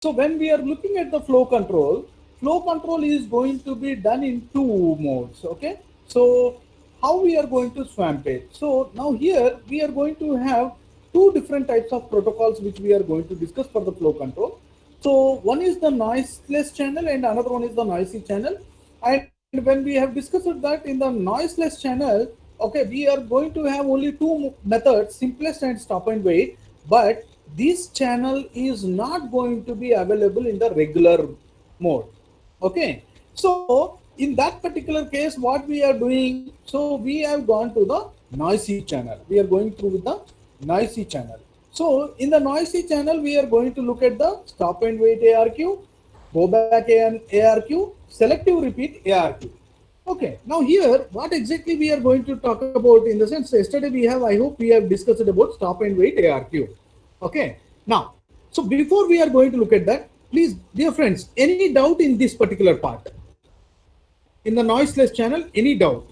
So when we are looking at the flow control is going to be done in two modes. Okay. So how we are going to swamp it? So now here we are going to have two different types of protocols which we are going to discuss for the flow control. So one is the noiseless channel and another one is the noisy channel. And when we have discussed that in the noiseless channel, okay, we are going to have only two methods, simplest and stop and wait. But this channel is not going to be available in the regular mode. Okay, so in that particular case, what we are doing, so we have gone to the noisy channel. We are going through with the noisy channel. So in the noisy channel, we are going to look at the stop and wait ARQ, go back and ARQ, selective repeat ARQ. Okay, now here, what exactly we are going to talk about in the sense, yesterday we have, I hope we have discussed about stop and wait ARQ. Okay, now, so before we are going to look at that, please, dear friends, any doubt in this particular part? In the noiseless channel, any doubt?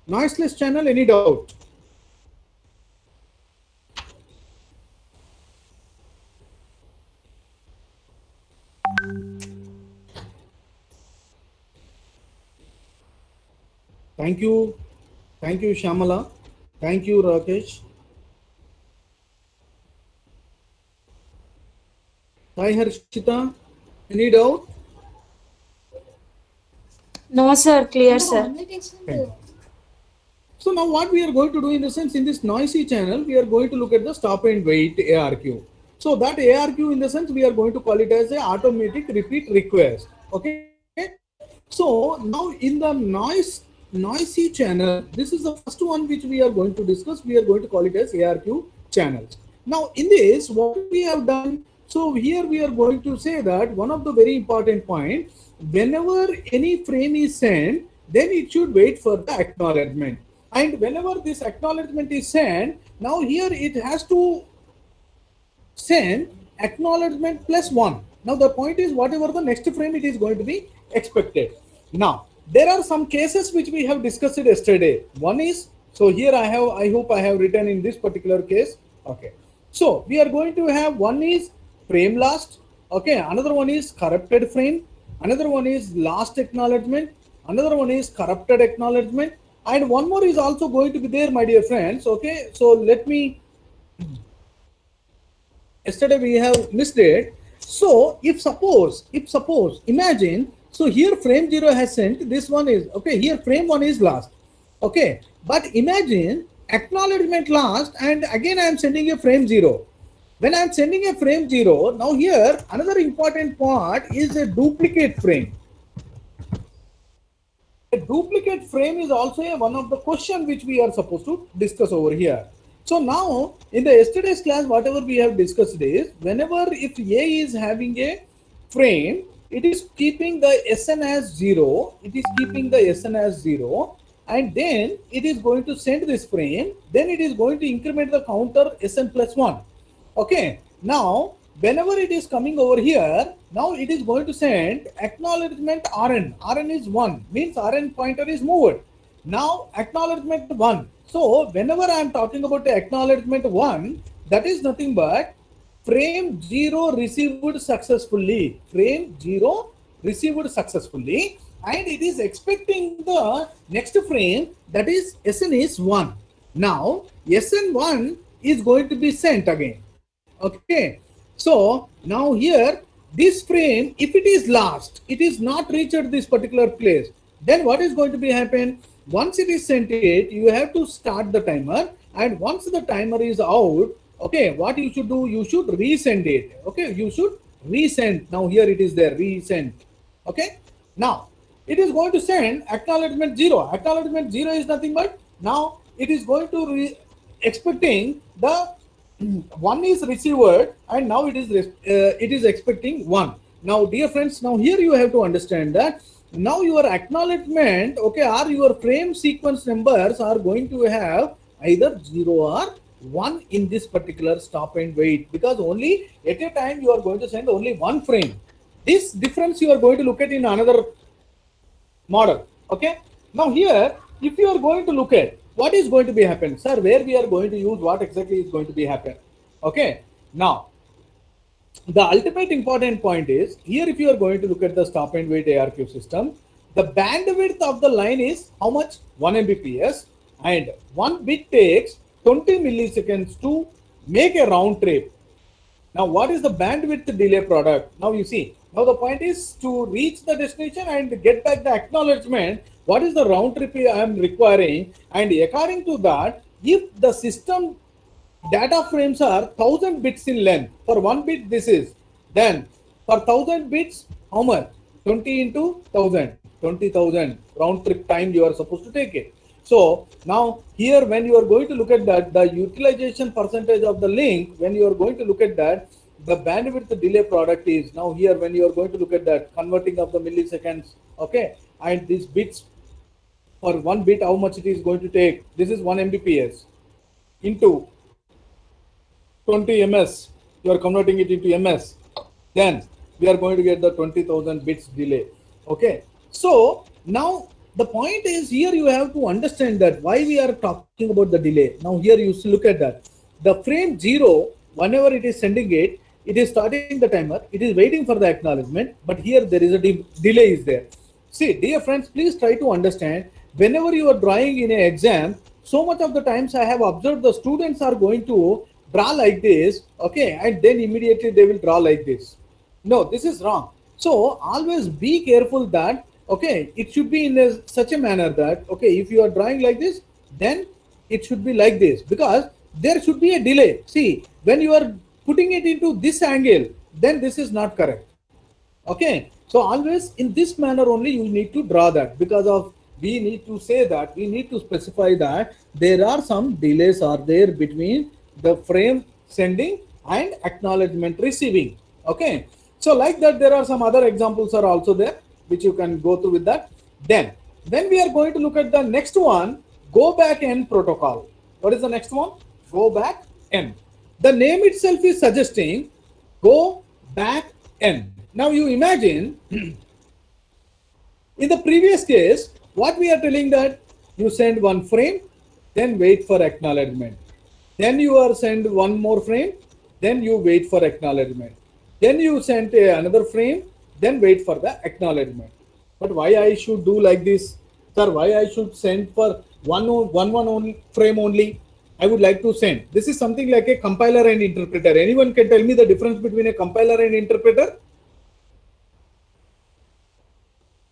Noiseless channel, any doubt? Thank you. Thank you, Shamala. Thank you, Rakesh. Hi, Harshita. Any doubt? No, sir. Clear, sir. Okay. So now what we are going to do in the sense, in this noisy channel, we are going to look at the stop and wait ARQ. So that ARQ in the sense, we are going to call it as a automatic repeat request. Okay. So now in the noisy channel, this is the first one which we are going to discuss. We are going to call it as ARQ channels. Now in this, what we have done, so here we are going to say that one of the very important points, whenever any frame is sent, then it should wait for the acknowledgement. And whenever this acknowledgement is sent, now here it has to send acknowledgement plus one. Now the point is, whatever the next frame, it is going to be expected. Now there are some cases which we have discussed yesterday. One is, so here I hope I have written in this particular case. Okay, so we are going to have, one is frame last, okay, another one is corrupted frame, another one is last acknowledgement, another one is corrupted acknowledgement, and one more is also going to be there, my dear friends. Okay, so let me, yesterday we have missed it. So if suppose, imagine, so here frame 0 has sent, this one is, okay, here frame 1 is last, okay, but imagine acknowledgement last, and again I am sending a frame 0. When I am sending a frame 0, now here another important part is a duplicate frame. A duplicate frame is also one of the question which we are supposed to discuss over here. So now in the yesterday's class, whatever we have discussed is, whenever if A is having a frame, it is keeping the SN as 0, it is keeping the SN as 0, and then it is going to send this frame, then it is going to increment the counter SN plus 1. Okay, now whenever it is coming over here, now it is going to send acknowledgement RN. RN is 1, means RN pointer is moved. Now acknowledgement 1. So whenever I am talking about the acknowledgement 1, that is nothing but frame 0 received successfully. Frame 0 received successfully, and it is expecting the next frame, that is SN is 1. Now SN1 is going to be sent again. Okay, so now here this frame, if it is last, it is not reached this particular place, then what is going to be happen? Once it is sent it, you have to start the timer, and once the timer is out, okay, what you should do, you should resend it. Okay, you should resend. Now here it is there, resend. Okay, now it is going to send acknowledgement 0. Acknowledgement 0 is nothing but, now it is going to expecting the 1 is received, and now it is expecting 1. Now dear friends, now here you have to understand that now your acknowledgement, okay, or your frame sequence numbers are going to have either 0 or 1 in this particular stop and wait, because only at a time you are going to send only one frame. This difference you are going to look at in another model. Okay, now here if you are going to look at, what is going to be happen? Sir, where we are going to use, what exactly is going to be happen? Okay. Now, the ultimate important point is here, if you are going to look at the stop and wait ARQ system, the bandwidth of the line is how much? 1 Mbps, and one bit takes 20 milliseconds to make a round trip. Now, what is the bandwidth delay product? Now, you see, now the point is to reach the destination and get back the acknowledgement. What is the round trip I am requiring? And according to that, if the system data frames are 1000 bits in length, for 1 bit this is, then for 1000 bits, how much? 20 into 1000, 20,000 round trip time you are supposed to take it. So now here, when you are going to look at that, the utilization percentage of the link, when you are going to look at that, the bandwidth delay product is now here, when you are going to look at that converting of the milliseconds, okay, and these bits, for 1 bit how much it is going to take, this is 1 Mbps into 20 ms, you are converting it into ms, then we are going to get the 20,000 bits delay. Okay, so now the point is here, you have to understand that why we are talking about the delay. Now here you look at that, the frame 0, whenever it is sending it, it is starting the timer, it is waiting for the acknowledgement, but here there is a delay is there. See, dear friends, please try to understand, whenever you are drawing in an exam, so much of the times I have observed the students are going to draw like this, okay, and then immediately they will draw like this. No, this is wrong. So always be careful that, okay, it should be in such a manner that, okay, if you are drawing like this, then it should be like this, because there should be a delay. See, when you are putting it into this angle, then this is not correct. Okay, so always in this manner only you need to draw that, because of, we need to say that, we need to specify that there are some delays are there between the frame sending and acknowledgement receiving. Okay, so like that, there are some other examples are also there which you can go through with that. Then we are going to look at the next one, go back N protocol. What is the next one? Go back N. The name itself is suggesting go back N. Now you imagine in the previous case, what we are telling that you send one frame, then wait for acknowledgement. Then you are send one more frame, then you wait for acknowledgement. Then you send another frame, then wait for the acknowledgement. But why I should do like this? Sir, why I should send for one only frame only? I would like to send. This is something like a compiler and interpreter. Anyone can tell me the difference between a compiler and interpreter?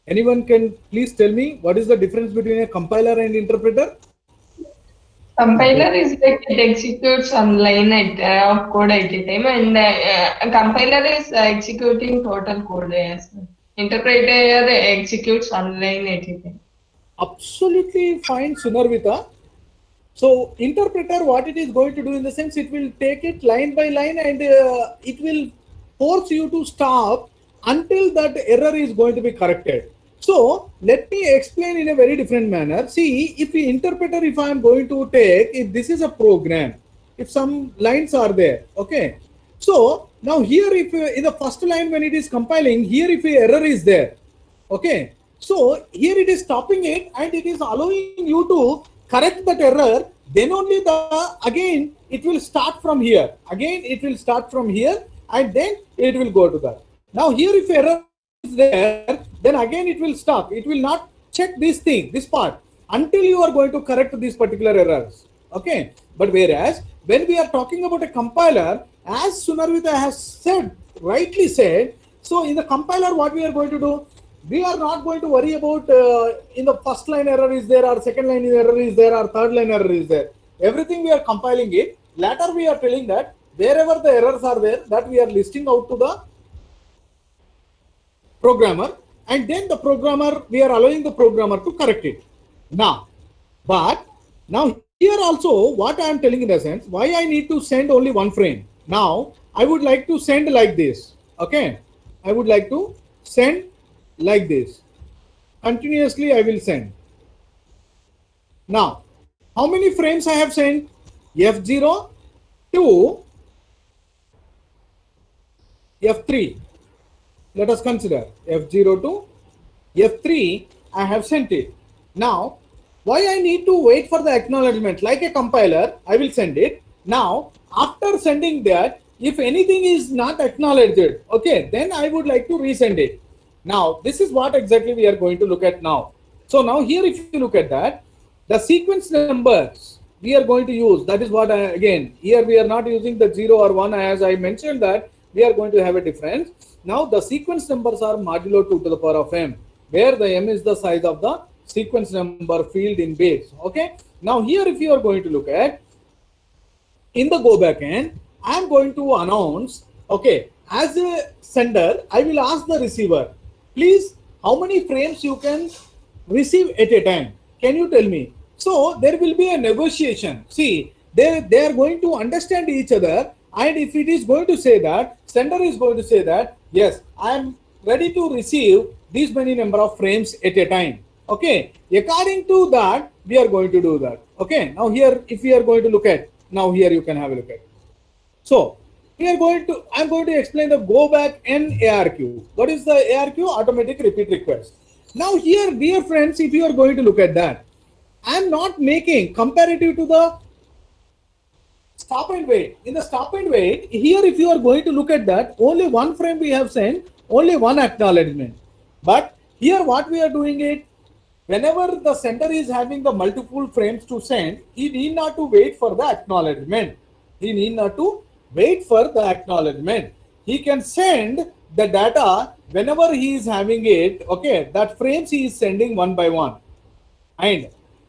Anyone can please tell me what is the difference between a compiler and interpreter? Compiler is like it executes one line of code at a time, and a compiler is executing total code. Yes. Interpreter executes one line at a time. Absolutely fine, Sunarvita. So interpreter, what it is going to do in the sense, it will take it line by line and it will force you to stop until that error is going to be corrected. So let me explain in a very different manner. See, if the interpreter, if I am going to take, if this is a program, if some lines are there, okay. So now here, if in the first line when it is compiling, here if a error is there, okay. So here it is stopping it and it is allowing you to correct that error. Then only again it will start from here. Again it will start from here and then it will go to that. Now here if error is there, then again it will stop. It will not check this thing, this part, until you are going to correct these particular errors. Okay. But whereas when we are talking about a compiler, as Sunarvita has said, rightly said, so in the compiler what we are going to do, we are not going to worry about in the first line error is there, or second line error is there, or third line error is there. Everything we are compiling it. Later we are telling that wherever the errors are there, that we are listing out to the programmer, and then the programmer, we are allowing the programmer to correct it. Now, but now here also what I am telling in the sense, why I need to send only one frame. Now I would like to send like this. Okay, I would like to send like this. Continuously I will send. Now, how many frames I have sent? F0 to F3. Let us consider F0 to F3. I have sent it. Now, Why I need to wait for the acknowledgement? Like a compiler, I will send it. Now, after sending that, if anything is not acknowledged, okay, then I would like to resend it. Now, this is what exactly we are going to look at now. So now here, if you look at that, the sequence numbers we are going to use, that is what again, here we are not using the 0 or 1, as I mentioned that we are going to have a difference. Now the sequence numbers are modulo 2 to the power of m, where the m is the size of the sequence number field in base. Okay. Now here, if you are going to look at in the go backend, I am going to announce, okay, as a sender, I will ask the receiver, please, how many frames you can receive at a time? Can you tell me? So there will be a negotiation. See, they are going to understand each other, and if it is going to say that, sender is going to say that, yes, I am ready to receive these many number of frames at a time. Okay, according to that, we are going to do that. Okay, now here, if we are going to look at, now here you can have a look at. So we are going to, I'm going to explain the go back N ARQ. What is the ARQ? Automatic repeat request. Now here, dear friends, if you are going to look at that, I am not making comparative to the stop and wait. In the stop and wait, here if you are going to look at that, only one frame we have sent, only one acknowledgement. But here what we are doing it, whenever the sender is having the multiple frames to send, he need not to wait for the acknowledgement. He need not to wait for the acknowledgement. He can send the data whenever he is having it, okay, that frames he is sending one by one. And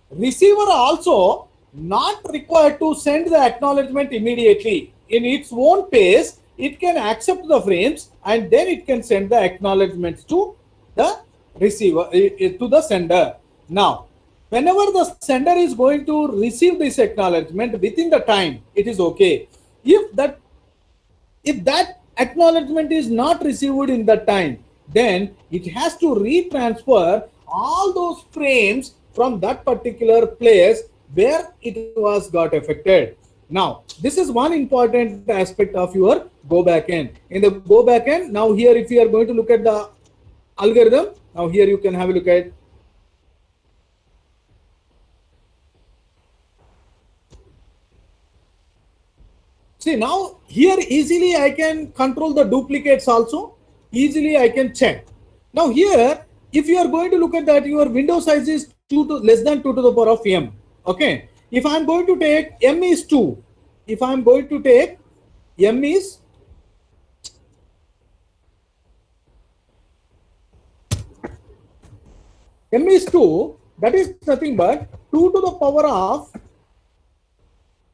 receiver also not required to send the acknowledgement immediately. In its own pace, it can accept the frames and then it can send the acknowledgements to the receiver, to the sender. Now, whenever the sender is going to receive this acknowledgement within the time, it is okay. If that acknowledgement is not received in that time, then it has to retransfer all those frames from that particular place where it was got affected. Now, this is one important aspect of your go backend. In the go backend, now here if you are going to look at the algorithm, now here you can have a look at. See, now here easily I can control the duplicates also. Easily I can check. Now here, if you are going to look at that, your window size is less than 2 to the power of m. Okay. If I am going to take m is 2, if I am going to take m is m is 2, that is nothing but 2 to the power of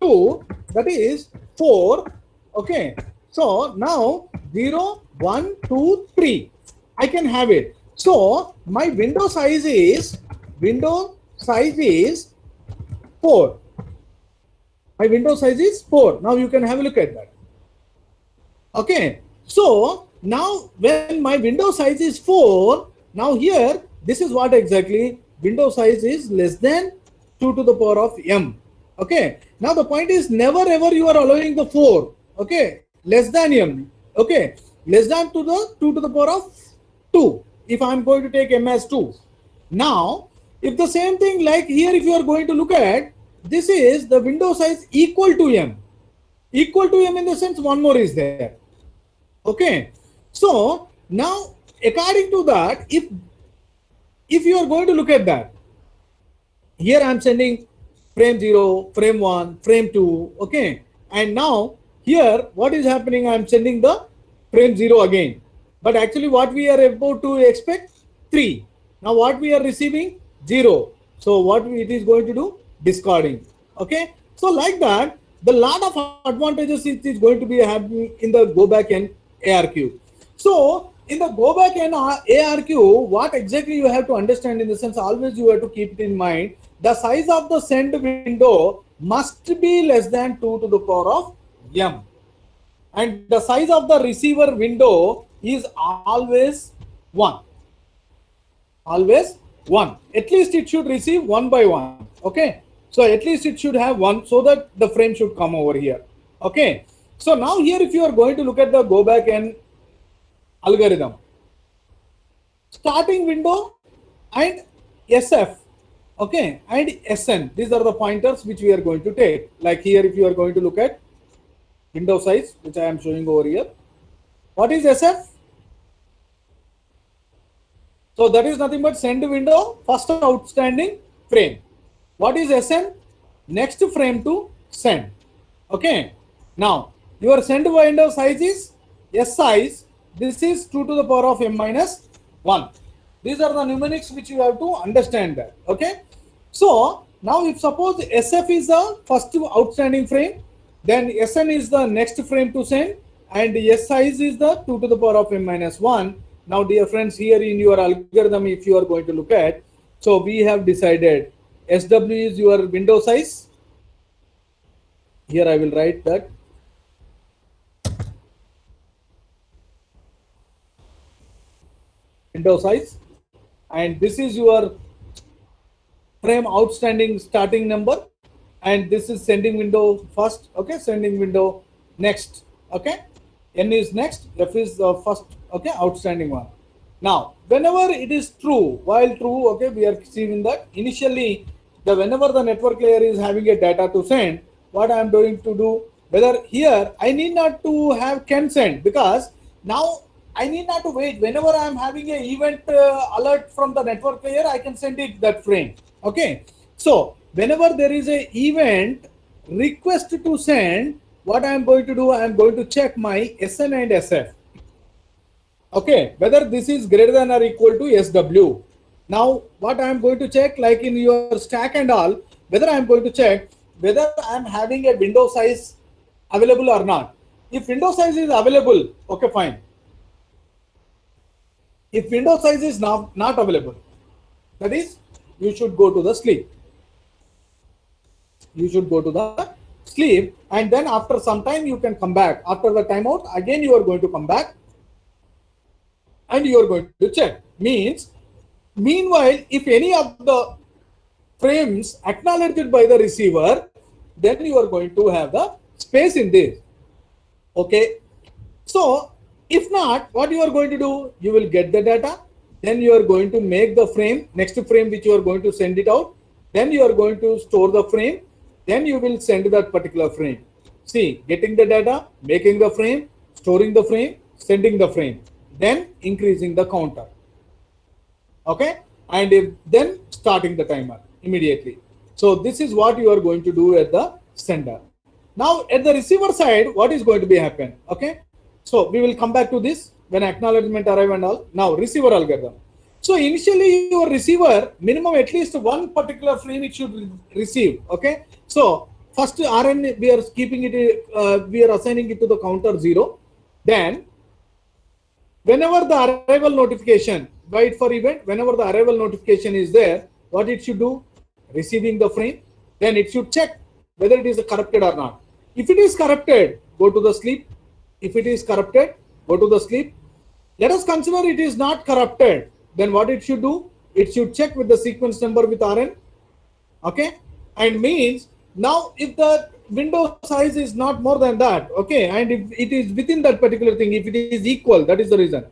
2, that is 4. Okay. So now 0, 1, 2, 3. I can have it. So my window size is 4. My window size is 4. Now you can have a look at that. Okay. So now when my window size is 4, now here this is what exactly window size is less than 2 to the power of m. Okay. Now the point is never ever you are allowing the 4. Okay. Less than m. Okay. Less than to the 2 to the power of 2. If I am going to take m as 2. Now, if the same thing like here, if you are going to look at, this is the window size equal to m. Equal to m in the sense one more is there. Okay. So now according to that, if you are going to look at that, here I am sending frame 0, frame 1, frame 2. Okay. And now here what is happening, I am sending the frame 0 again. But actually what we are about to expect 3. Now what we are receiving 0. So what it is going to do, discarding. Okay. So like that, the lot of advantages it is going to be happening in the go back N ARQ. So in the go back N ARQ, what exactly you have to understand in the sense, always you have to keep it in mind, the size of the send window must be less than 2 to the power of m. And the size of the receiver window is always 1. Always 1. At least it should receive 1 by 1. Okay. So at least it should have 1 so that the frame should come over here. Okay. So now here if you are going to look at the go back N algorithm, starting window and SF. Okay, and SN, these are the pointers which we are going to take. Like here, if you are going to look at window size, which I am showing over here. What is SF? So that is nothing but send window, first outstanding frame. What is SN? Next frame to send. Okay. Now, your send window size is S size. This is 2 to the power of m minus 1. These are the mnemonics which you have to understand that. Okay. So, now if suppose SF is the first outstanding frame, then SN is the next frame to send, and S size is the 2 to the power of m minus 1. Now, dear friends, here in your algorithm, if you are going to look at, so we have decided SW is your window size. Here I will write that. Window size, and this is your frame outstanding starting number, and this is sending window first. Okay, sending window next. Okay, N is next, F is the first. Okay, outstanding one. Now, whenever it is true, while true, okay, we are seeing that initially whenever the network layer is having a data to send, what I am going to do, whether here I need not to have can send, because now I need not to wait. Whenever I am having a event alert from the network layer, I can send it that frame. Okay, so whenever there is a event request to send, what I am going to do, I am going to check my SN and SF. Okay, whether this is greater than or equal to SW. Now, what I am going to check, like in your stack and all, whether I am going to check whether I am having a window size available or not. If window size is available, okay, fine. If window size is not available, that is, you should go to the sleep. You should go to the sleep, and then after some time you can come back. After the timeout, again you are going to come back and you are going to check. Meanwhile, if any of the frames acknowledged by the receiver, then you are going to have the space in this. Okay. So, if not, what you are going to do, you will get the data, then you are going to make the frame, next frame which you are going to send it out, then you are going to store the frame, then you will send that particular frame. See, getting the data, making the frame, storing the frame, sending the frame, then increasing the counter. Okay, and then starting the timer immediately. So this is what you are going to do at the sender. Now at the receiver side, what is going to be happen? Okay, so we will come back to this when acknowledgement arrive and all. Now receiver algorithm. So initially your receiver minimum at least one particular frame it should receive. Okay, so first RN we are keeping it, we are assigning it to the counter 0. Then whenever the arrival notification, wait for event, whenever the arrival notification is there, what it should do? Receiving the frame, then it should check whether it is corrupted or not. If it is corrupted, go to the sleep. If it is corrupted, go to the sleep. Let us consider it is not corrupted. Then what it should do? It should check with the sequence number with RN. Okay, and means now if the window size is not more than that, okay, and if it is within that particular thing, if it is equal, that is the reason.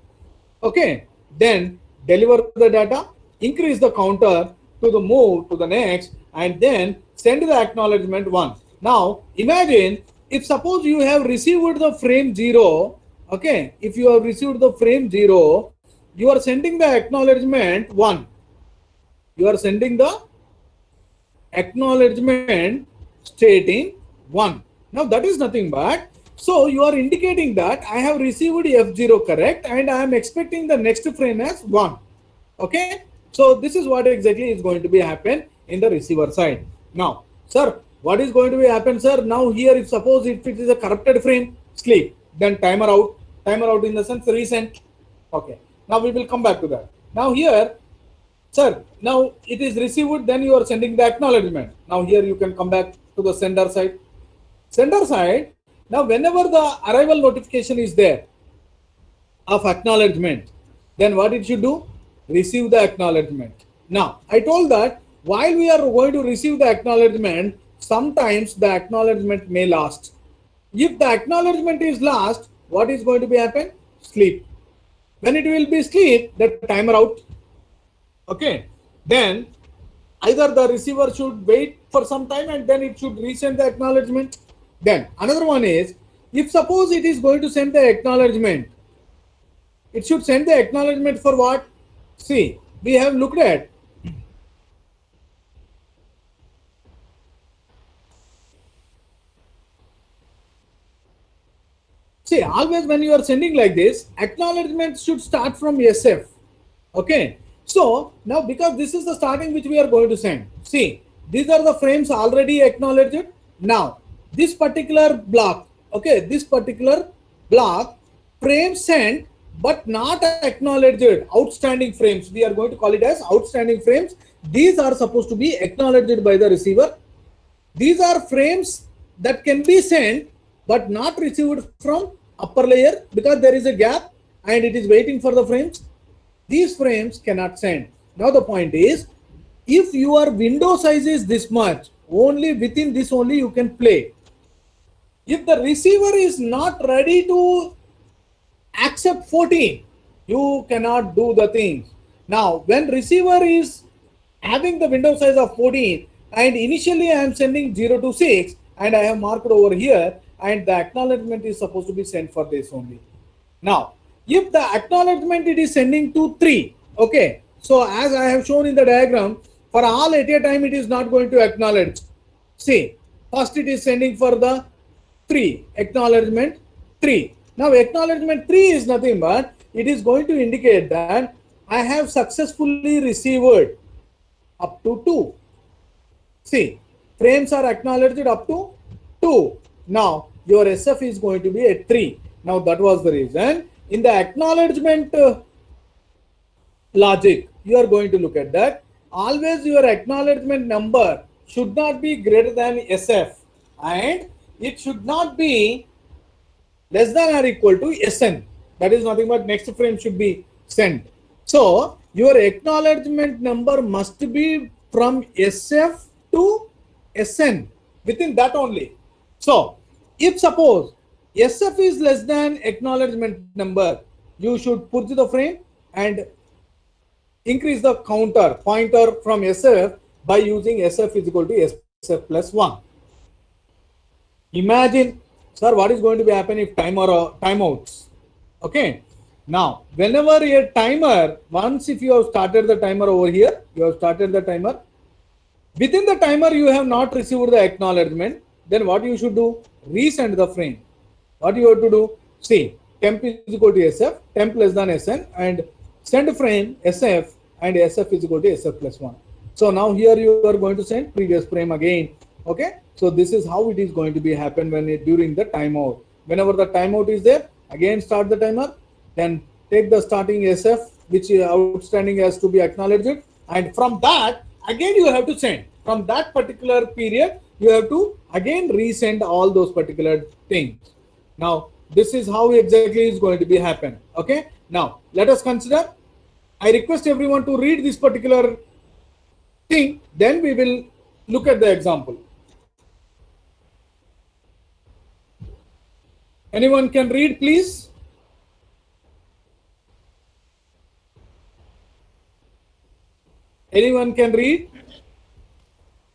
Okay, then deliver the data, increase the counter to the move to the next, and then send the acknowledgement 1. Now imagine if suppose you have received the frame 0, okay, if you have received the frame 0, you are sending the acknowledgement 1. You are sending the acknowledgement stating 1. Now that is nothing but, so you are indicating that I have received F0 correct and I am expecting the next frame as 1. Okay, so this is what exactly is going to be happen in the receiver side. Now, sir, what is going to be happen, sir? Now here, if suppose if it is a corrupted frame, sleep, then timer out in the sense resend. Okay, now we will come back to that. Now here, sir, now it is received, then you are sending the acknowledgement. Now here you can come back to the sender side. Sender side, now whenever the arrival notification is there of acknowledgement, then what it should do? Receive the acknowledgement. Now, I told that while we are going to receive the acknowledgement, sometimes the acknowledgement may last. If the acknowledgement is last, what is going to be happen? Sleep. When it will be sleep, the timer out. Okay. Then either the receiver should wait for some time and then it should resend the acknowledgement. Then another one is, if suppose it is going to send the acknowledgement, it should send the acknowledgement for what? See, we have looked at see, always when you are sending like this, acknowledgement should start from SF. Okay. So now because this is the starting which we are going to send. See, these are the frames already acknowledged. Now, this particular block, okay, this particular block, frame sent but not acknowledged, outstanding frames. We are going to call it as outstanding frames. These are supposed to be acknowledged by the receiver. These are frames that can be sent but not received from upper layer because there is a gap and it is waiting for the frames. These frames cannot send. Now the point is, if your window size is this much, only within this only you can play. If the receiver is not ready to accept 14, you cannot do the things. Now when receiver is having the window size of 14 and initially I am sending 0 to 6 and I have marked over here and the acknowledgement is supposed to be sent for this only. Now if the acknowledgement it is sending to 3, okay, so as I have shown in the diagram, for all at a time it is not going to acknowledge. See, first it is sending for the 3, acknowledgement 3. Now acknowledgement 3 is nothing but it is going to indicate that I have successfully received up to 2. See, frames are acknowledged up to 2. Now your SF is going to be at 3. Now that was the reason. In the acknowledgement logic, you are going to look at that. Always your acknowledgement number should not be greater than SF and it should not be less than or equal to SN. That is nothing but next frame should be sent. So your acknowledgement number must be from SF to SN, within that only. So if suppose SF is less than acknowledgement number, you should put the frame and increase the counter pointer from SF by using SF is equal to SF plus 1. Imagine, sir, what is going to be happen if timer or timeouts? Okay. Now, whenever a timer, once if you have started the timer over here, you have started the timer. Within the timer, you have not received the acknowledgement. Then what you should do? Resend the frame. What you have to do? See, temp is equal to SF, temp less than SN, and send frame SF and SF is equal to SF plus 1. So now here you are going to send previous frame again. Okay. So this is how it is going to be happen when it during the timeout. Whenever the timeout is there, again start the timer, then take the starting SF which is outstanding has to be acknowledged, and from that again you have to send. From that particular period, you have to again resend all those particular things. Now this is how exactly is going to be happen. Okay. Now let us consider. I request everyone to read this particular thing. Then we will look at the example. Anyone can read, please? Anyone can read?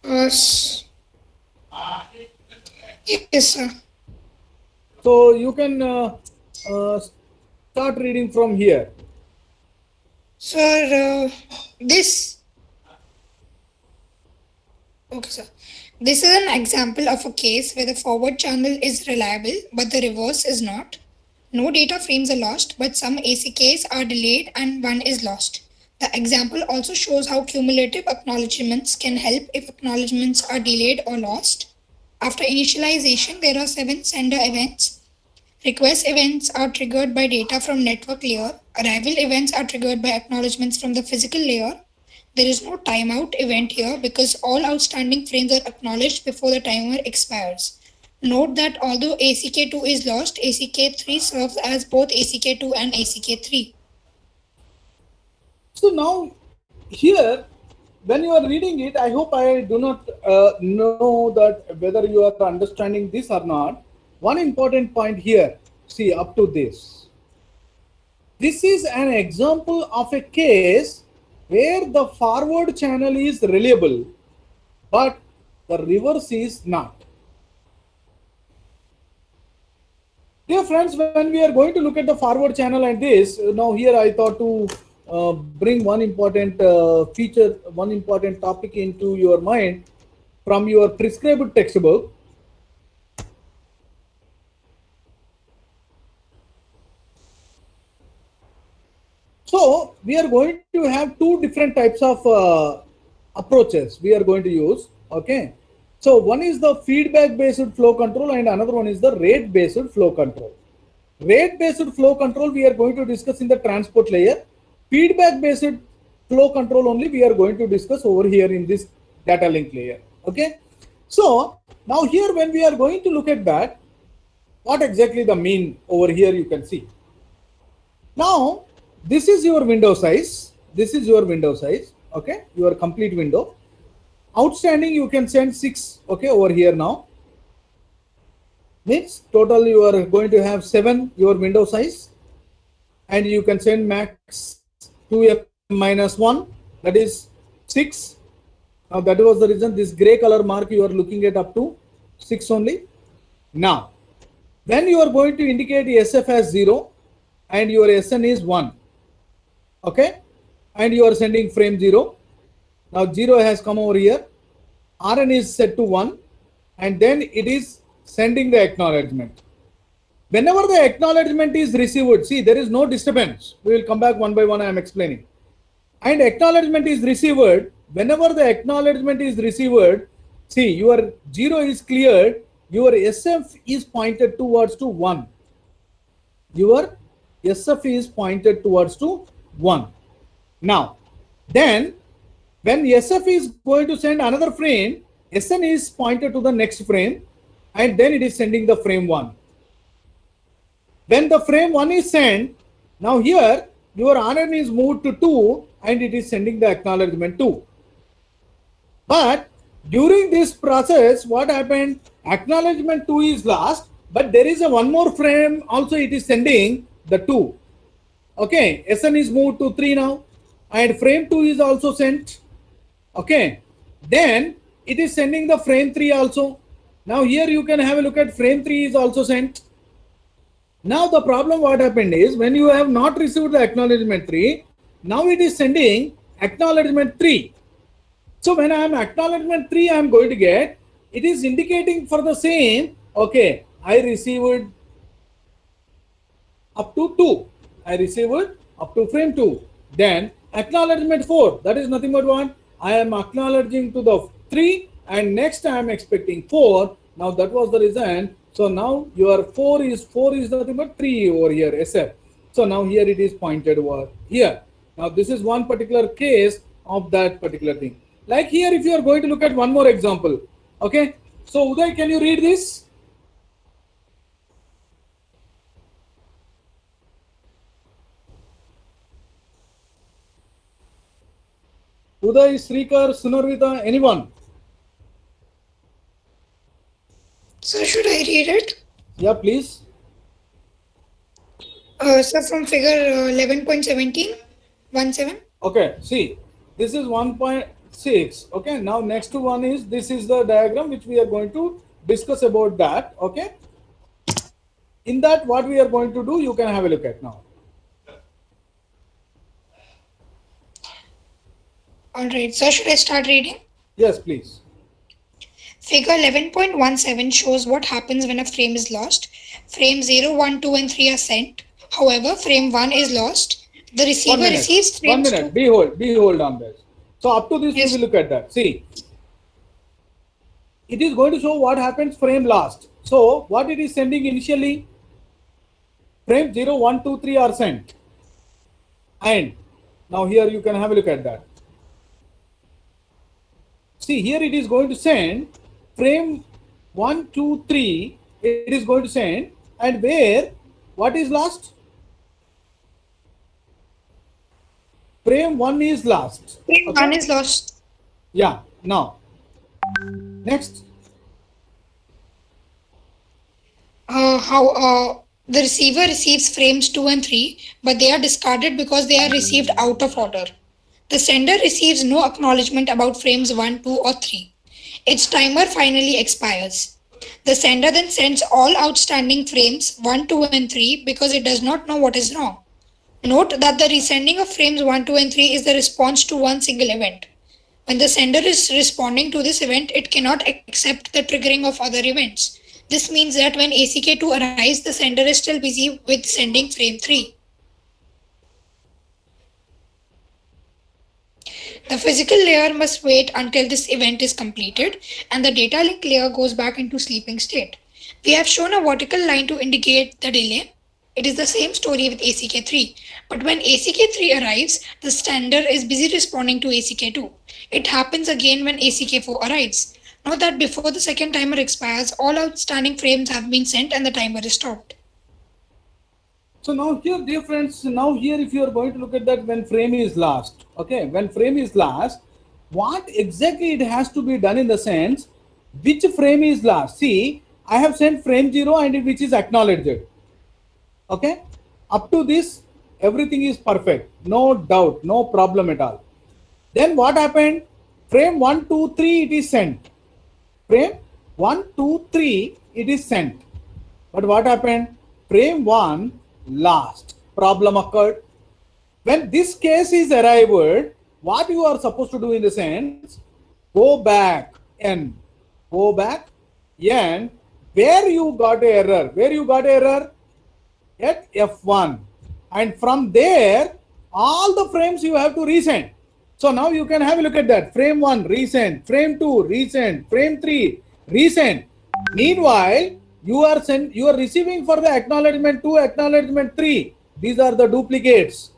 Yes, sir. So you can start reading from here. Sir, this. Okay, sir. This is an example of a case where the forward channel is reliable, but the reverse is not. No data frames are lost, but some ACKs are delayed and one is lost. The example also shows how cumulative acknowledgements can help if acknowledgements are delayed or lost. After initialization, there are 7 sender events. Request events are triggered by data from network layer. Arrival events are triggered by acknowledgements from the physical layer. There is no timeout event here because all outstanding frames are acknowledged before the timer expires. Note that although ACK2 is lost, ACK3 serves as both ACK2 and ACK3. So now here, when you are reading it, I hope I do not know that whether you are understanding this or not. One important point here, see up to this. This is an example of a case where the forward channel is reliable, but the reverse is not. Dear friends, when we are going to look at the forward channel and this, now here I thought to bring one important feature, one important topic into your mind from your prescribed textbook. So we are going to have two different types of approaches we are going to use. Okay. So one is the feedback based flow control and another one is the rate based flow control. Rate based flow control we are going to discuss in the transport layer. Feedback based flow control only we are going to discuss over here in this data link layer. Okay. So now here when we are going to look at that, what exactly the mean over here you can see. Now this is your window size. This is your window size. Okay. Your complete window. Outstanding you can send 6. Okay. Over here now. Means total you are going to have 7 your window size. And you can send max 2m minus 1. That is 6. Now that was the reason this gray color mark you are looking at up to 6 only. Now when you are going to indicate SF as 0 and your SN is 1. Okay, and you are sending frame 0. Now 0 has come over here. RN is set to 1 and then it is sending the acknowledgement. Whenever the acknowledgement is received, see there is no disturbance. We will come back one by one, I am explaining. And acknowledgement is received. Whenever the acknowledgement is received, see your 0 is cleared, your SF is pointed towards to 1. Your SF is pointed towards to 1. Now, then when SF is going to send another frame, SN is pointed to the next frame and then it is sending the frame 1. When the frame 1 is sent, now here your RN is moved to 2 and it is sending the acknowledgement 2. But during this process, what happened? Acknowledgement 2 is lost, but there is a one more frame also it is sending the 2. Okay, SN is moved to 3 now and frame 2 is also sent. Okay, then it is sending the frame 3 also. Now here you can have a look at frame 3 is also sent. Now the problem what happened is when you have not received the acknowledgement 3, now it is sending acknowledgement 3. So when I am acknowledgement 3 I am going to get, it is indicating for the same, okay, I received up to 2. I received up to frame 2. Then acknowledgement 4, that is nothing but what? I am acknowledging to the 3 and next I am expecting 4. Now that was the reason. So now your 4 is nothing but 3 over here, SF. So now here it is pointed over here. Now this is one particular case of that particular thing. Like here if you are going to look at one more example. Okay. So Uday, can you read this? Uday, Srikar, Sunarvita, anyone? So should I read it? Yeah, please. So from figure 11.17, 17. Okay, see, this is 1.6. Okay, now next to one is, this is the diagram which we are going to discuss about that. Okay. In that, what we are going to do, you can have a look at now. All right. So should I start reading? Yes, please. Figure 11.17 shows what happens when a frame is lost. Frame 0, 1, 2, and 3 are sent. However, frame 1 is lost. The receiver receives frames 1 minute. Be hold on this. So up to this, Yes. we will look at that. See, it is going to show what happens frame last. So what it is sending initially, frame 0, 1, 2, 3 are sent. And now here you can have a look at that. See, here it is going to send frame 1, 2, 3, it is going to send, and where what is lost? Frame 1 is lost. Frame Okay? 1 is lost. Yeah, now next. How the receiver receives frames 2 and 3, but they are discarded because they are received out of order. The sender receives no acknowledgement about frames 1, 2, or 3. Its timer finally expires. The sender then sends all outstanding frames 1, 2, and 3 because it does not know what is wrong. Note that the resending of frames 1, 2, and 3 is the response to one single event. When the sender is responding to this event, it cannot accept the triggering of other events. This means that when ACK2 arrives, the sender is still busy with sending frame 3. The physical layer must wait until this event is completed and the data link layer goes back into sleeping state. We have shown a vertical line to indicate the delay. It is the same story with ACK3, but when ACK3 arrives, the sender is busy responding to ACK2. It happens again when ACK4 arrives. Note that before the second timer expires, all outstanding frames have been sent and the timer is stopped. So now here, dear friends, now here if you are going to look at that when frame is last, okay, when frame is last, what exactly it has to be done in the sense, which frame is last? See, I have sent frame 0 and which is acknowledged. Okay, up to this, everything is perfect, no doubt, no problem at all. Then what happened? Frame 1, 2, 3, it is sent. Frame 1, 2, 3, it is sent. But what happened? Frame 1 last. Problem occurred. When this case is arrived, what you are supposed to do in the sense, go back n. Go back n. Where you got a error? Where you got error? At F1. And from there, all the frames you have to resend. So now you can have a look at that. Frame 1, resend. Frame 2, resend. Frame 3, resend. Meanwhile, you are receiving for the acknowledgement 2, acknowledgement 3. These are the duplicates.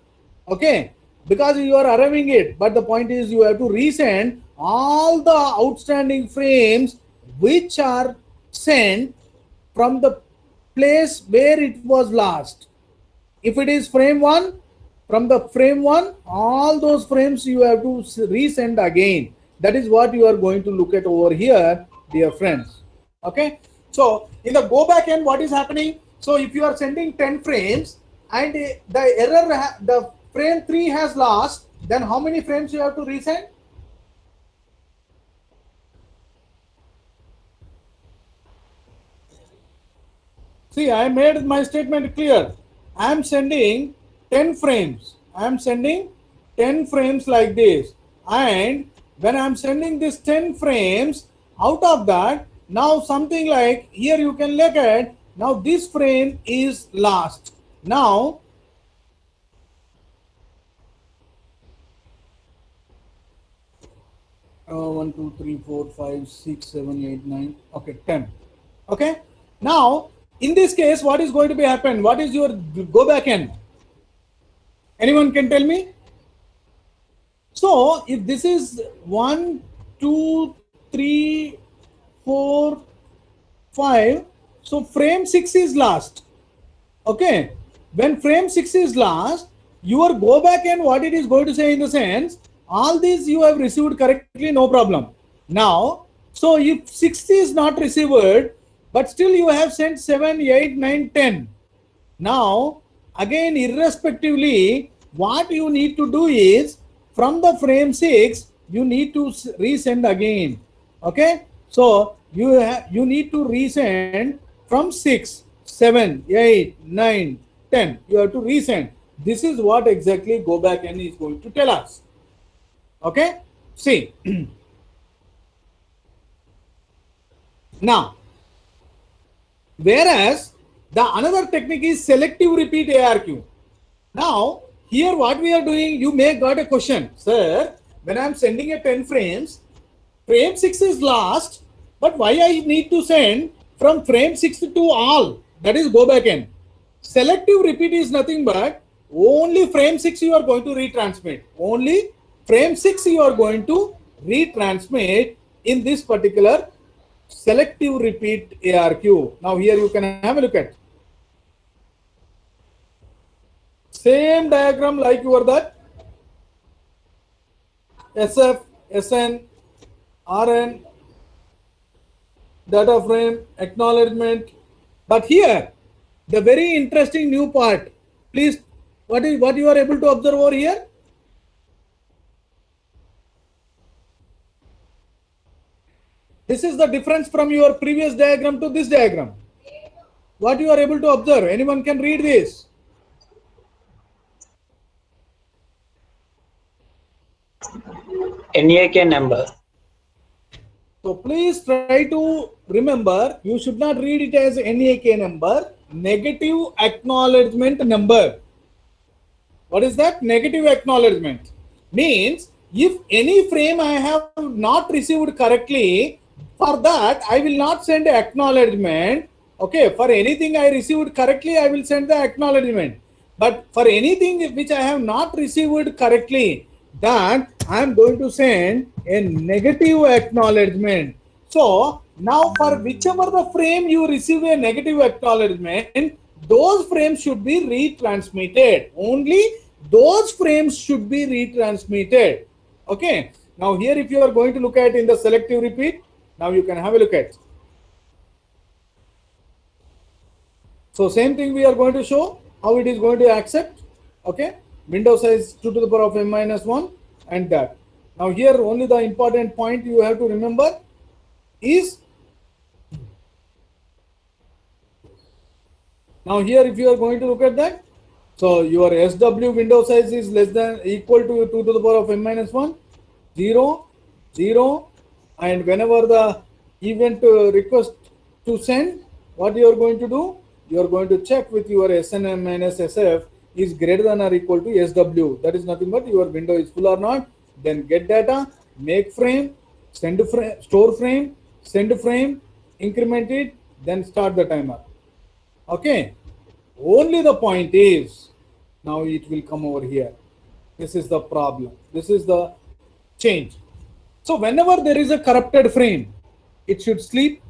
Okay. Because you are arriving it. But the point is you have to resend all the outstanding frames which are sent from the place where it was last. If it is frame 1, from the frame 1, all those frames you have to resend again. That is what you are going to look at over here, dear friends. Okay. So in the go back end, what is happening? So if you are sending 10 frames and the error, the frame 3 has lost, then how many frames you have to resend? See, I made my statement clear. I am sending 10 frames. I am sending 10 frames like this. And when I am sending this 10 frames, out of that, now something like here you can look at, now this frame is last. Now, one, two, three, four, 5, 6, 7, 8, 9, okay, 10. Okay. Now, in this case, what is going to be happen? What is your go back end? Anyone can tell me? So, if this is 1, 2, 3, 4, 5, so frame 6 is last. Okay. When frame 6 is last, your go back end, what it is going to say in the sense, all these you have received correctly, no problem. Now, so if 6 is not received, but still you have sent 7, 8, 9, 10. Now, again, irrespectively, what you need to do is, from the frame 6, you need to resend again. Okay. So, you need to resend from 6, 7, 8, 9, 10. You have to resend. This is what exactly go back n is going to tell us. Okay. See. Now, whereas the another technique is selective repeat ARQ. Now, here what we are doing, you may got a question, sir, when I am sending a 10 frames, frame 6 is last, but why I need to send from frame 6 to all? That is go back n. Selective repeat is nothing but only frame 6 you are going to retransmit. Only frame 6 you are going to retransmit in this particular selective repeat ARQ. Now here you can have a look at. Same diagram like you are that. SF, SN, RN, data frame, acknowledgement. But here, the very interesting new part, please, what you are able to observe over here? This is the difference from your previous diagram to this diagram. What you are able to observe? Anyone can read this? NAK number. So please try to remember, you should not read it as NAK number, negative acknowledgement number. What is that? Negative acknowledgement. Means if any frame I have not received correctly, for that I will not send acknowledgement. Okay, for anything I received correctly, I will send the acknowledgement. But for anything which I have not received correctly, that I am going to send a negative acknowledgement. So now for whichever the frame you receive a negative acknowledgement, those frames should be retransmitted. Only those frames should be retransmitted. Okay. Now here if you are going to look at in the selective repeat, now you can have a look at. So same thing we are going to show how it is going to accept. Okay. Window size 2 to the power of m minus 1 and that. Now here only the important point you have to remember is, now here if you are going to look at that, so your SW window size is less than equal to 2 to the power of m minus 1, 0, 0, and whenever the event request to send, what you are going to do? You are going to check with your SNM minus SF is greater than or equal to SW. That is nothing but your window is full or not. Then get data, make frame, send frame, store frame, send frame, increment it, then start the timer. Okay. Only the point is, now it will come over here. This is the problem. This is the change. So whenever there is a corrupted frame, it should sleep.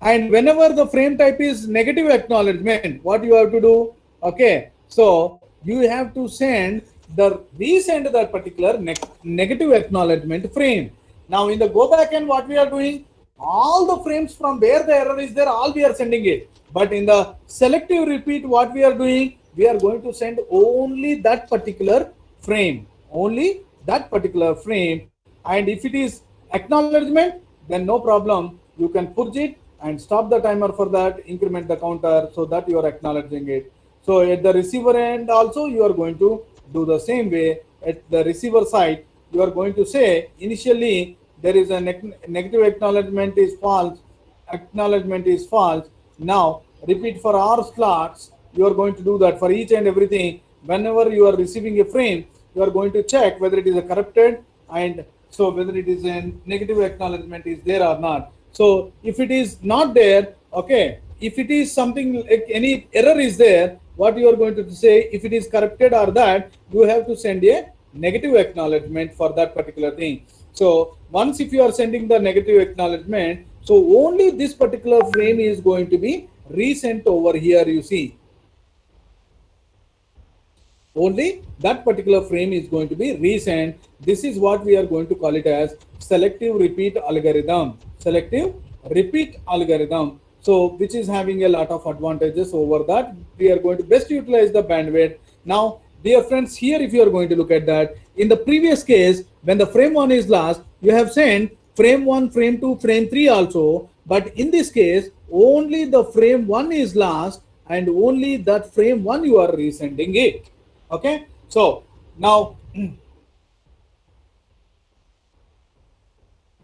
And whenever the frame type is negative acknowledgement, what you have to do? Okay, so you have to resend that particular negative acknowledgement frame. Now in the go back and what we are doing, all the frames from where the error is there, all we are sending it. But in the selective repeat, what we are doing, we are going to send only that particular frame, only that particular frame. And if it is acknowledgement, then no problem. You can purge it and stop the timer for that, increment the counter so that you are acknowledging it. So at the receiver end also, you are going to do the same way. At the receiver side, you are going to say initially there is a negative acknowledgement is false, acknowledgement is false. Now repeat for R slots, you are going to do that for each and everything. Whenever you are receiving a frame, you are going to check whether it is a corrupted, and so whether it is a negative acknowledgement is there or not. So if it is not there, okay, if it is something like any error is there, what you are going to say, if it is corrupted or that, you have to send a negative acknowledgement for that particular thing. So once if you are sending the negative acknowledgement, so only this particular frame is going to be resent over here, you see. Only that particular frame is going to be resent. This is what we are going to call it as selective repeat algorithm. Selective repeat algorithm. So which is having a lot of advantages over that. We are going to best utilize the bandwidth. Now, dear friends, here if you are going to look at that, in the previous case, when the frame 1 is lost, you have sent frame 1, frame 2, frame 3 also. But in this case, only the frame 1 is lost and only that frame 1 you are resending it. Okay, so now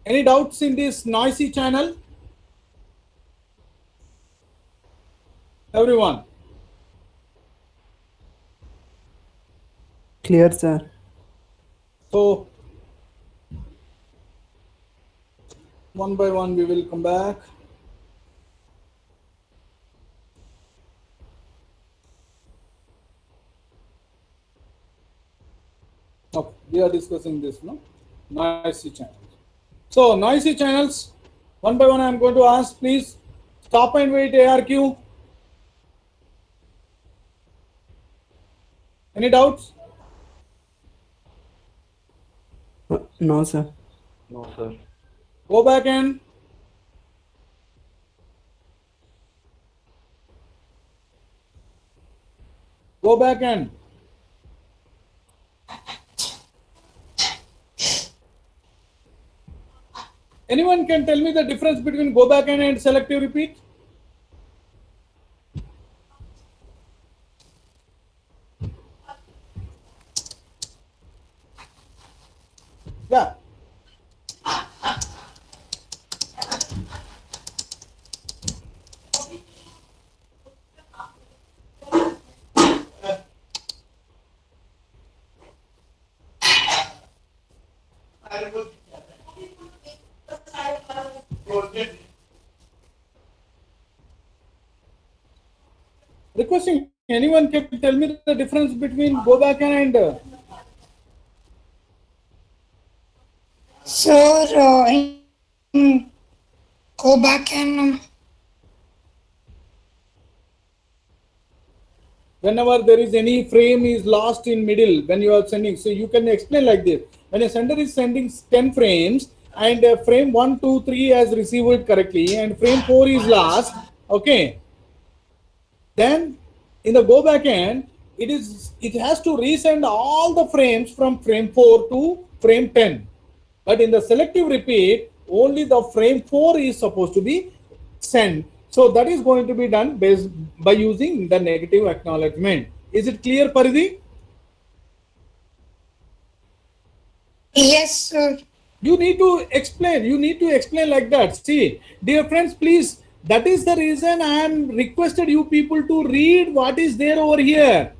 any doubts in this noisy channel? Everyone? Clear, sir. So one by one we will come back. Okay, we are discussing this, no? Noisy channels. So noisy channels, one by one I am going to ask, please stop and wait ARQ. Any doubts? No, sir. No, sir. Go back and go back and Anyone can tell me the difference between go back and selective repeat? Yeah. Requesting anyone can tell me the difference between go back and Sir, in go back and whenever there is any frame is lost in middle when you are sending. So you can explain like this: when a sender is sending 10 frames and frame 1, 2, 3 has received correctly and frame 4 is lost, okay, then in the go back end it has to resend all the frames from frame 4 to frame 10. But in the selective repeat, only the frame 4 is supposed to be sent. So that is going to be done based by using the negative acknowledgement. Is it clear, Paridhi? yes, sir. You need to explain. You need to explain like that. See, dear friends, please. That is the reason I am requested you people to read what is there over here.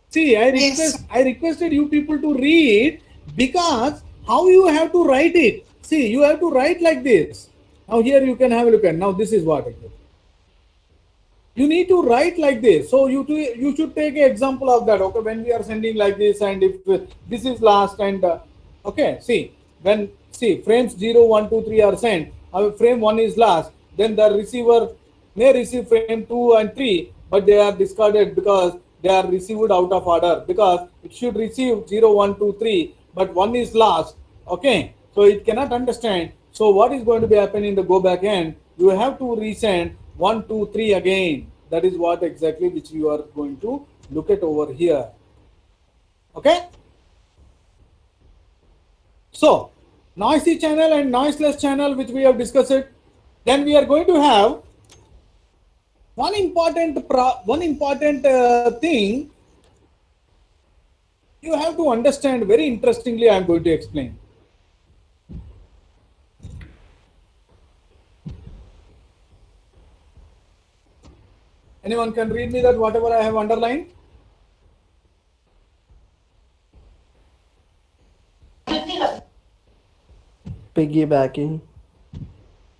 See, Yes. I requested you people to read because how you have to write it. See, you have to write like this. Now here you can have a look at. Now this is what I do. You need to write like this. So you should take an example of that. Okay, when we are sending like this, and if this is last, and okay, see, when see frames 0, 1, 2, 3 are sent, frame 1 is last, then the receiver may receive frame 2 and 3, but they are discarded because they are received out of order, because it should receive 0, 1, 2, 3, but 1 is last. Okay, so it cannot understand. So what is going to be happening in the go back end? You have to resend 1, 2, 3 again. That is what exactly which you are going to look at over here. Okay. So noisy channel and noiseless channel, which we have discussed it. Then we are going to have one important thing you have to understand very interestingly. I am going to explain. Anyone can read me that whatever I have underlined? Piggybacking.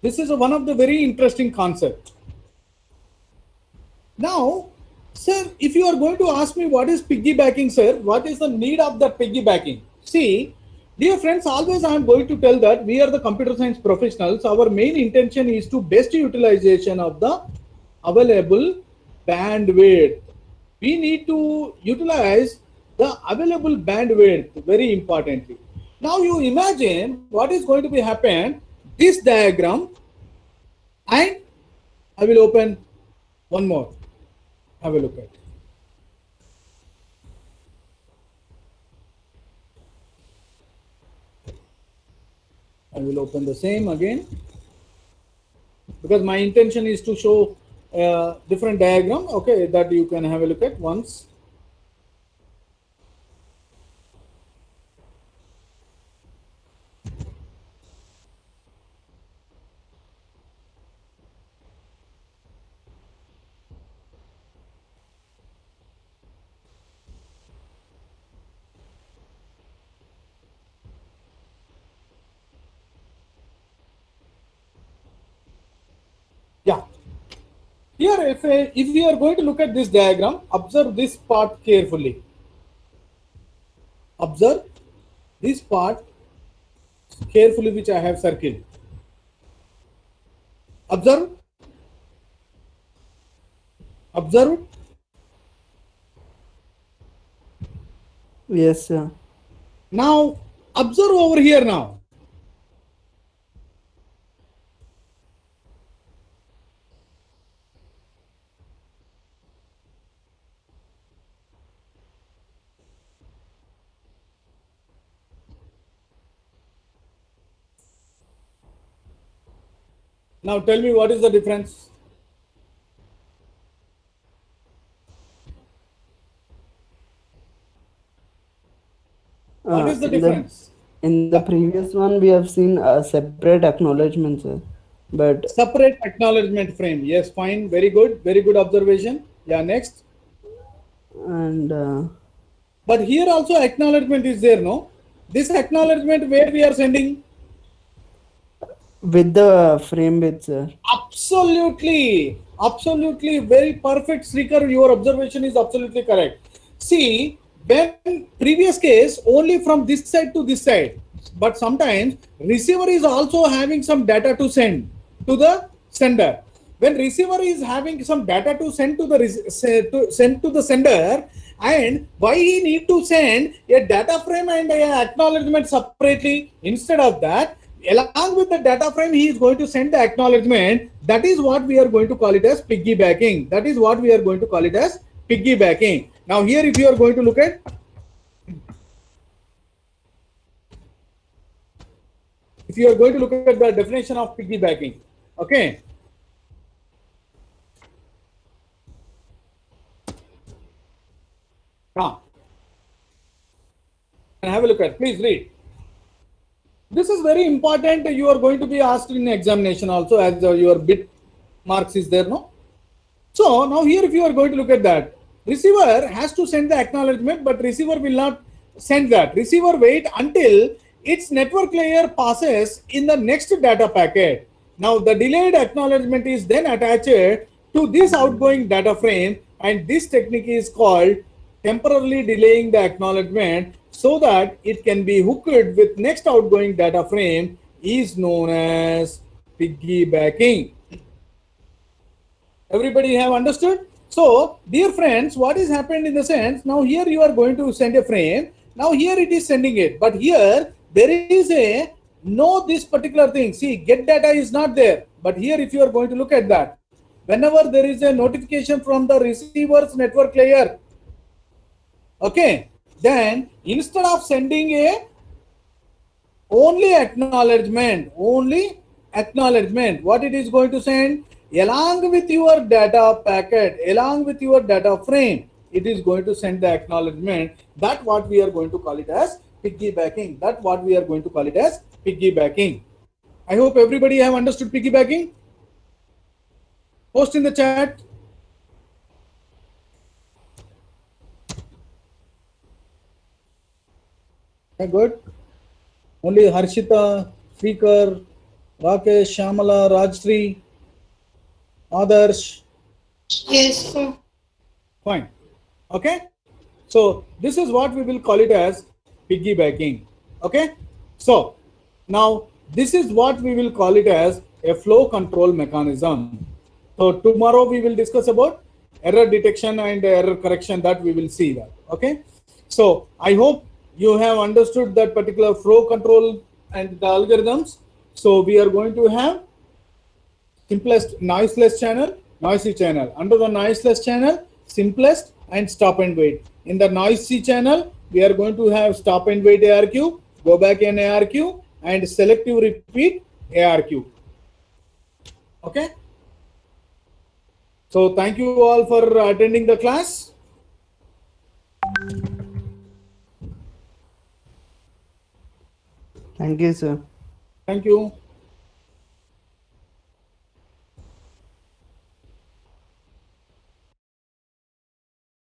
This is one of the very interesting concepts. Now, sir, if you are going to ask me what is piggybacking, sir, what is the need of that piggybacking? See, dear friends, always I am going to tell that we are the computer science professionals. Our main intention is to best utilization of the available bandwidth. We need to utilize the available bandwidth very importantly. Now you imagine what is going to be happen, this diagram, and I will open one more. Have a look at. I will open the same again because my intention is to show different diagram. Okay, that you can have a look at once. Yeah. Here, if we are going to look at this diagram, observe this part carefully. Observe this part carefully, which I have circled. Observe. Observe. Yes, sir. Now, observe over here now. Now tell me what is the difference? What is the difference? In the previous one, we have seen a separate acknowledgement, sir. But Separate acknowledgement frame. Yes, fine. Very good. Very good observation. Yeah, next. and But here also acknowledgement is there, no? This acknowledgement where we are sending? with the frame width, sir. Absolutely. Absolutely. Very perfect, Srikar. Your observation is absolutely correct. See, when previous case, only from this side to this side. But sometimes receiver is also having some data to send to the sender. When receiver is having some data to send to the sender, and why he need to send a data frame and a acknowledgement separately? Instead of that, along with the data frame, he is going to send the acknowledgement. That is what we are going to call it as piggybacking. That is what we are going to call it as piggybacking. Now here, if you are going to look at, if you are going to look at the definition of piggybacking, okay. Now, and have a look at, please read. This is very important. You are going to be asked in examination also, as your bit marks is there, no? So now here, if you are going to look at that, receiver has to send the acknowledgement, but receiver will not send that. Receiver wait until its network layer passes in the next data packet. Now the delayed acknowledgement is then attached to this outgoing data frame, and this technique is called temporarily delaying the acknowledgement so that it can be hooked with next outgoing data frame is known as piggybacking. Everybody have understood? So, dear friends, what is happened in the sense, now here you are going to send a frame, now here it is sending it, but here there is a no this particular thing. See, get data is not there, but here if you are going to look at that, whenever there is a notification from the receiver's network layer, okay, then instead of sending a only acknowledgement, what it is going to send, along with your data packet, along with your data frame, it is going to send the acknowledgement. That what we are going to call it as piggybacking. That what we are going to call it as piggybacking. I hope everybody have understood piggybacking. Post in the chat. Okay, good. Only Harshita, Srikar, Rakesh, Shamala, Rajshri, Adarsh. Yes, sir. Fine. Okay. So this is what we will call it as piggybacking. Okay. So now this is what we will call it as a flow control mechanism. So tomorrow we will discuss about error detection and error correction, that we will see that. Okay. So I hope you have understood that particular flow control and the algorithms. So we are going to have simplest noiseless channel, noisy channel. Under the noiseless channel, simplest and stop and wait. In the noisy channel, we are going to have stop and wait ARQ, go back in ARQ, and selective repeat ARQ. Okay. So thank you all for attending the class. Thank you, sir. Thank you.